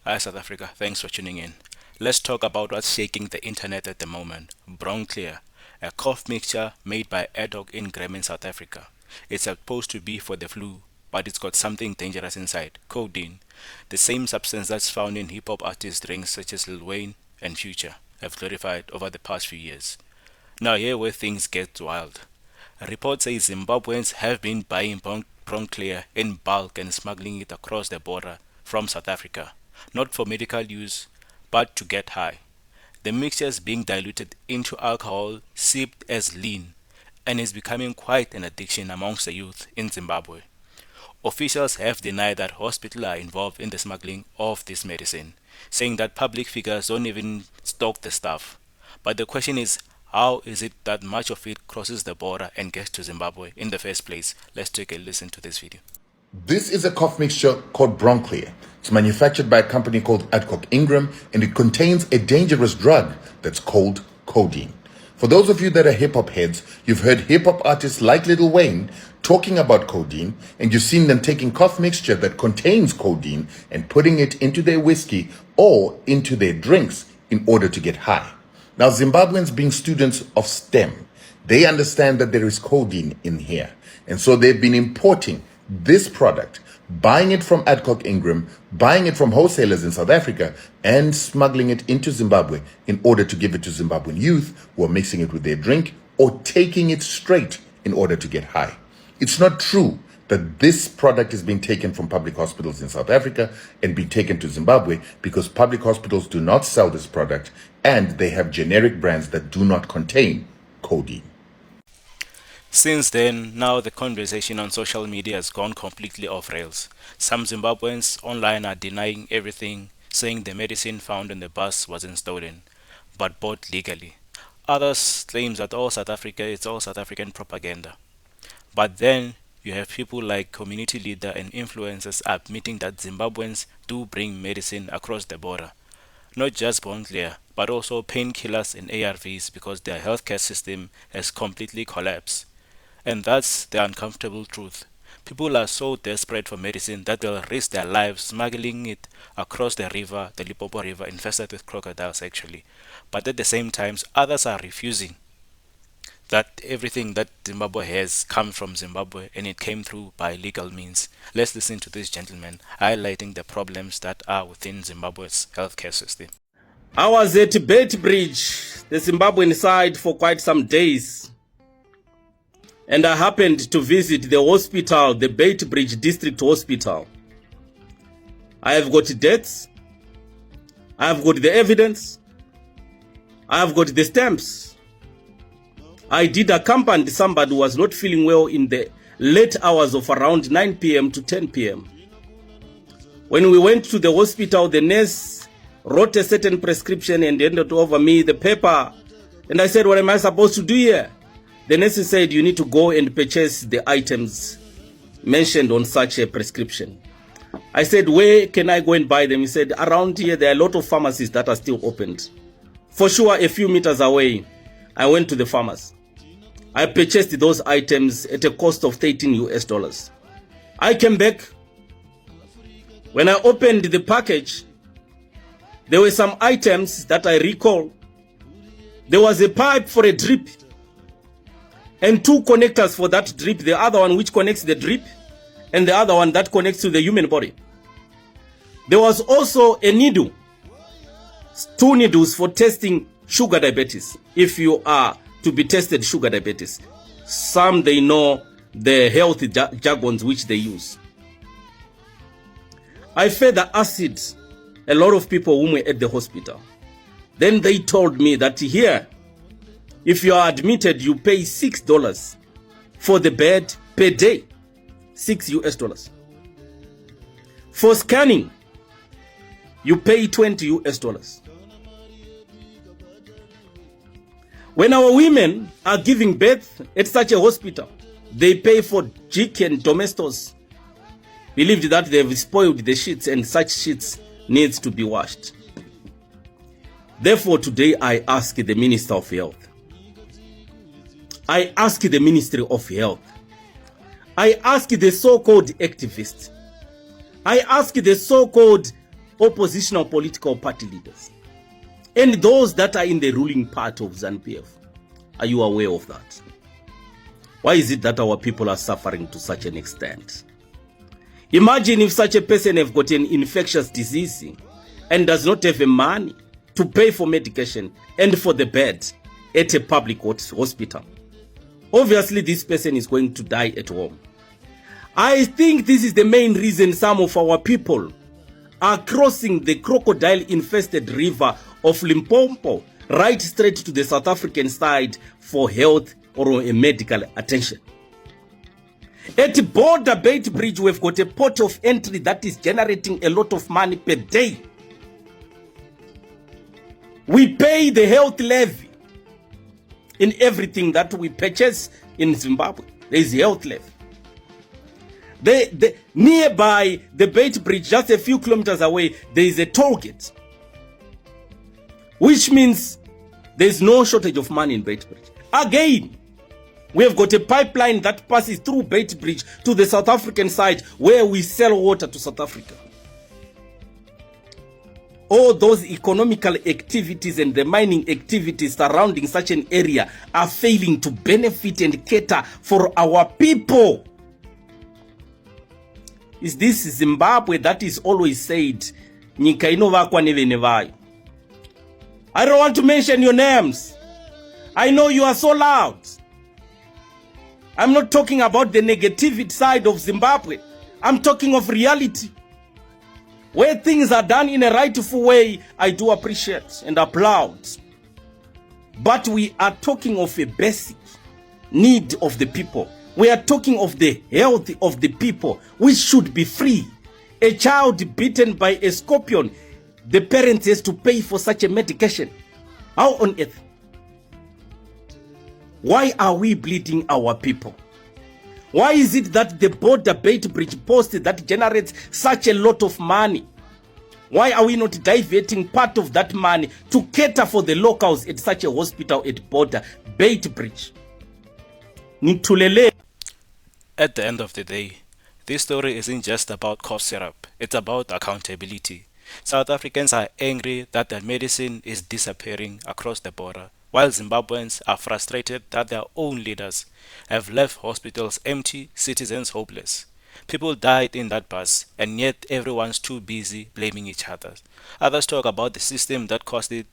Hi South Africa, thanks for tuning in. Let's talk about what's shaking the internet at the moment. Broncleer, a cough mixture made by ad hoc Ingram in South Africa. It's supposed to be for the flu, but it's got something dangerous inside, codeine. The same substance that's found in hip hop artist drinks such as Lil Wayne and Future have glorified over the past few years. Now here where things get wild. Reports say Zimbabweans have been buying Broncleer in bulk and smuggling it across the border from South Africa, not for medical use, but to get high. The mixture is being diluted into alcohol sipped as lean and is becoming quite an addiction amongst the youth in Zimbabwe. Officials have denied that hospitals are involved in the smuggling of this medicine, saying that public figures don't even stock the stuff. But the question is, how is it that much of it crosses the border and gets to Zimbabwe in the first place? Let's take a listen to this video. This is a cough mixture called Broncleer. It's manufactured by a company called Adcock Ingram, and it contains a dangerous drug that's called codeine. For those of you that are hip-hop heads, you've heard hip-hop artists like Lil Wayne talking about codeine, and you've seen them taking cough mixture that contains codeine and putting it into their whiskey or into their drinks in order to get high. Now, Zimbabweans, being students of STEM, they understand that there is codeine in here, and so they've been importing this product, buying it from Adcock Ingram, buying it from wholesalers in South Africa, and smuggling it into Zimbabwe in order to give it to Zimbabwean youth who are mixing it with their drink or taking it straight in order to get high. It's not true that this product is being taken from public hospitals in South Africa and being taken to Zimbabwe, because public hospitals do not sell this product and they have generic brands that do not contain codeine. Since then, now the conversation on social media has gone completely off rails. Some Zimbabweans online are denying everything, saying the medicine found on the bus wasn't stolen, but bought legally. Others claim that all South Africa is all South African propaganda. But then you have people like community leader and influencers admitting that Zimbabweans do bring medicine across the border. Not just Broncleer, but also painkillers and ARVs, because their healthcare system has completely collapsed. And that's the uncomfortable truth. People are so desperate for medicine that they'll risk their lives smuggling it across the river, the Limpopo River, infested with crocodiles actually. But at the same time, others are refusing that everything that Zimbabwe has comes from Zimbabwe and it came through by legal means. Let's listen to this gentleman highlighting the problems that are within Zimbabwe's healthcare system. I was at Beitbridge, the Zimbabwean side, for quite some days. And I happened to visit the hospital, the Beitbridge District Hospital. I have got deaths. I have got the evidence. I have got the stamps. I did accompany somebody who was not feeling well in the late hours of around 9 p.m. to 10 p.m. When we went to the hospital, the nurse wrote a certain prescription and handed over me the paper. And I said, what am I supposed to do here? The nurse said, you need to go and purchase the items mentioned on such a prescription. I said, where can I go and buy them? He said, around here, there are a lot of pharmacies that are still opened. For sure, a few meters away, I went to the pharmacy. I purchased those items at a cost of $13. I came back. When I opened the package, there were some items that I recall. There was a pipe for a drip and two connectors for that drip, the other one which connects the drip and the other one that connects to the human body. There was also a needle, 2 needles for testing sugar diabetes, if you are to be tested sugar diabetes. Some, they know the health jargons which they use. I fed the acid a lot of people whom were at the hospital. Then they told me that here, if you are admitted, you pay $6 for the bed per day. $6. For scanning, you pay $20. When our women are giving birth at such a hospital, they pay for jik and domestos, believed that they've spoiled the sheets and such sheets needs to be washed. Therefore, today I ask the Minister of Health. I ask the Ministry of Health. I ask the so-called activists. I ask the so-called oppositional political party leaders, and those that are in the ruling part of ZANU-PF. Are you aware of that? Why is it that our people are suffering to such an extent? Imagine if such a person have got an infectious disease and does not have the money to pay for medication and for the bed at a public hospital. Obviously, this person is going to die at home. I think this is the main reason some of our people are crossing the crocodile-infested river of Limpopo right straight to the South African side for health or a medical attention. At Border Bait Bridge, we've got a port of entry that is generating a lot of money per day. We pay the health levy in everything that we purchase in Zimbabwe. There is health levy. Nearby the Bait Bridge, just a few kilometers away, there is a toll gate, which means there is no shortage of money in Bait Bridge. Again, we have got a pipeline that passes through Bait Bridge to the South African side where we sell water to South Africa. All those economical activities and the mining activities surrounding such an area are failing to benefit and cater for our people. Is this Zimbabwe that is always said, Nyika inovakwa nevene vayo? I don't want to mention your names. I know you are so loud. I'm not talking about the negative side of Zimbabwe. I'm talking of reality. Where things are done in a rightful way, I do appreciate and applaud. But we are talking of a basic need of the people. We are talking of the health of the people, which should be free. A child bitten by a scorpion, the parent has to pay for such a medication. How on earth? Why are we bleeding our people? Why is it that the Border Bait Bridge post that generates such a lot of money, why are we not diverting part of that money to cater for the locals at such a hospital at Border Bait Bridge? Nitulele. At the end of the day, this story isn't just about cough syrup, it's about accountability. South Africans are angry that their medicine is disappearing across the border, while Zimbabweans are frustrated that their own leaders have left hospitals empty, citizens hopeless. People died in that bus, and yet everyone's too busy blaming each other. Others talk about the system that caused it.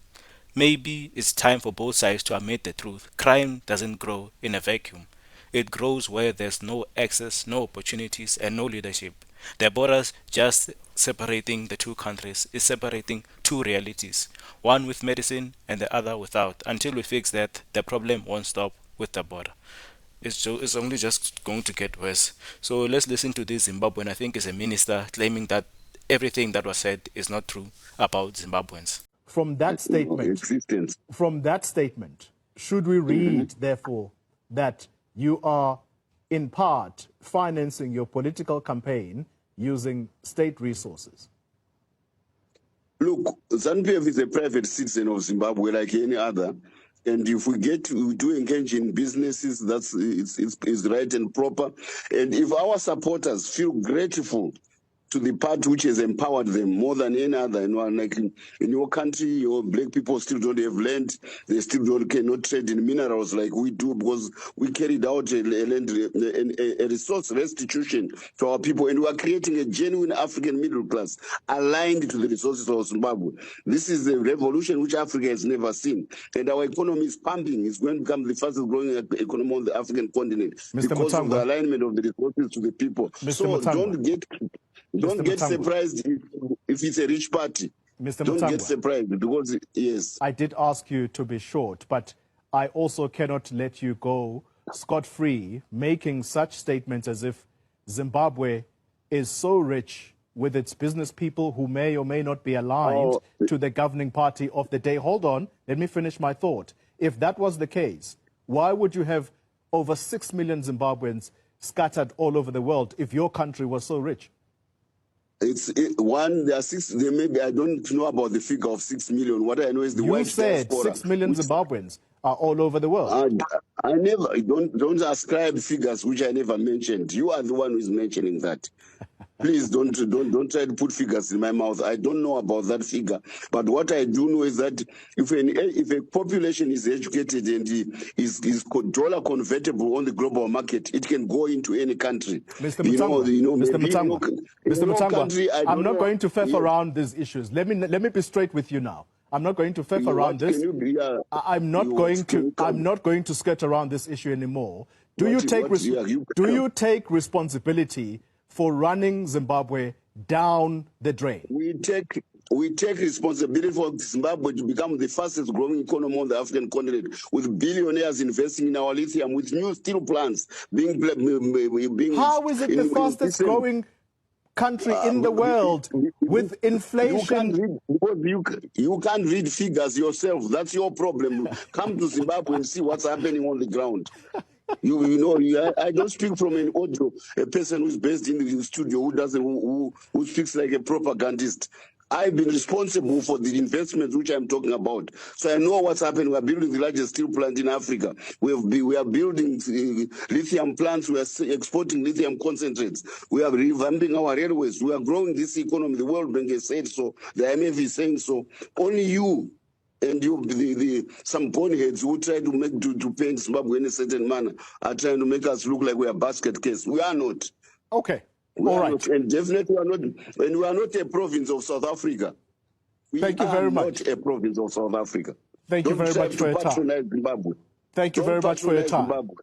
Maybe it's time for both sides to admit the truth. Crime doesn't grow in a vacuum. It grows where there's no access, no opportunities, and no leadership. The borders just separating the two countries is separating two realities, one with medicine and the other without. Until we fix that, the problem won't stop with the border. It's only just going to get worse. So let's listen to this Zimbabwean, I think is a minister, claiming that everything that was said is not true about Zimbabweans. From that statement, should we read, therefore, that you are in part financing your political campaign using state resources? Look, ZANU-PF is a private citizen of Zimbabwe like any other. And if we do engage in businesses, it's right and proper. And if our supporters feel grateful to the party which has empowered them more than any other, like in your country, your black people still don't have land. They still cannot trade in minerals like we do, because we carried out a resource restitution to our people, and we are creating a genuine African middle class aligned to the resources of Zimbabwe. This is a revolution which Africa has never seen, and our economy is pumping. It's going to become the fastest growing economy on the African continent because of the alignment of the resources to the people. So don't get surprised if it's a rich party. Don't get surprised because, yes. I did ask you to be short, but I also cannot let you go scot-free making such statements as if Zimbabwe is so rich with its business people who may or may not be aligned to the governing party of the day. Hold on, let me finish my thought. If that was the case, why would you have over 6 million Zimbabweans scattered all over the world if your country was so rich? There are six. There maybe I don't know about the figure of 6 million. What I know is the white diaspora. You said 6 million Zimbabweans are all over the world. I never don't ascribe figures which I never mentioned. You are the one who is mentioning that. Please don't try to put figures in my mouth. I don't know about that figure, but what I do know is that if a population is educated and is dollar convertible on the global market, it can go into any country. Mr. Mutangwa, Mr. Mutangwa, I'm not going to faff yes. around these issues. Let me be straight with you now. I'm not going to faff around this. I'm not going to skirt around this issue anymore. Do you take responsibility for running Zimbabwe down the drain? We take responsibility for Zimbabwe to become the fastest growing economy on the African continent, with billionaires investing in our lithium, with new steel plants being. How is it the fastest growing country in the world with inflation? You can't read figures yourself. That's your problem. Come to Zimbabwe and see what's happening on the ground. I don't speak from an audio, a person who's based in the studio who speaks like a propagandist. I've been responsible for the investments which I'm talking about. So I know what's happening. We are building the largest steel plant in Africa. We are building lithium plants. We are exporting lithium concentrates. We are revamping our railways. We are growing this economy. The World Bank has said so. The IMF is saying so. Only you and some boneheads who try to paint Zimbabwe in a certain manner are trying to make us look like we are basket case. We are not. Okay. All right. And definitely we are not. And we are not a province of South Africa. Thank you very much. Not a province of South Africa. Thank you very much for your time. Zimbabwe. Thank you very much for your time. Zimbabwe.